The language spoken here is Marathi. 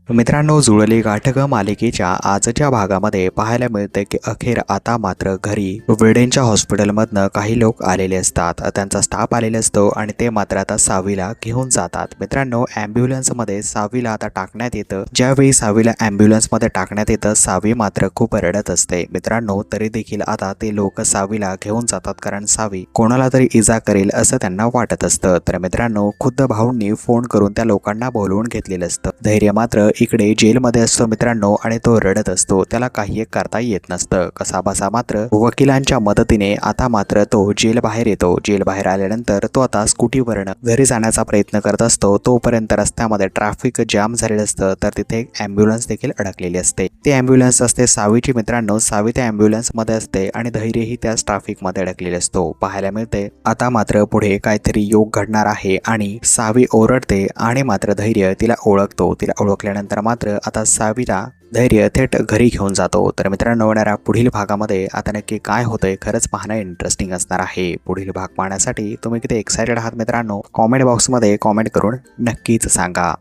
मित्रांनो, जुळली गाठ मालिकेच्या आजच्या भागामध्ये पाहायला मिळते की अखेर आता मात्र घरी वेडेंच्या हॉस्पिटलमधनं काही लोक आलेले असतात. त्यांचा स्टाफ आलेला असतो आणि ते मात्र आता सावीला घेऊन जातात. मित्रांनो, ॲम्ब्युलन्समध्ये सावीला आता टाकण्यात येतं. ज्यावेळी सावीला ॲम्ब्युलन्समध्ये टाकण्यात येतं, सावी मात्र खूप रडत असते. मित्रांनो, तरी देखील आता ते लोक सावीला घेऊन जातात, कारण सावी कोणाला तरी इजा करेल असं त्यांना वाटत असतं. तर मित्रांनो, खुद्द भाऊंनी फोन करून त्या लोकांना बोलवून घेतलेलं असतं. धैर्य मात्र इकडे जेलमध्ये असतो मित्रांनो, आणि तो रडत असतो. त्याला काही एक करता येत नसतं. कसाबसा मात्र वकिलांच्या मदतीने आता मात्र तो जेल बाहेर येतो. जेल बाहेर आल्यानंतर तो आता स्कूटीवरनं घरी जाण्याचा प्रयत्न करत असतो. तोपर्यंत रस्त्यामध्ये ट्रॅफिक जाम झालेलं असतं. तर तिथे एक ॲम्ब्युलन्स देखील अडकलेली असते. ती ॲम्ब्युलन्स असते सावीची. मित्रांनो, सावी त्या ॲम्ब्युलन्समध्ये असते आणि धैर्यही त्याच ट्रॅफिकमध्ये अडकलेले असतो. पाहायला मिळते आता मात्र पुढे काहीतरी योग घडणार आहे आणि सावी ओरडते आणि मात्र धैर्य तिला ओळखतो. तिला ओळखल्यानंतर मात्र आता सावीला धैर्य थेट घरी घेऊन जातो. तर मित्रांनो, येणाऱ्या पुढील भागामध्ये आता नक्की काय होतंय खरंच पाहणं इंटरेस्टिंग असणार आहे. पुढील भाग पाहण्यासाठी तुम्ही किती एक्सायटेड आहात मित्रांनो, कॉमेंट बॉक्समध्ये कॉमेंट करून नक्कीच सांगा.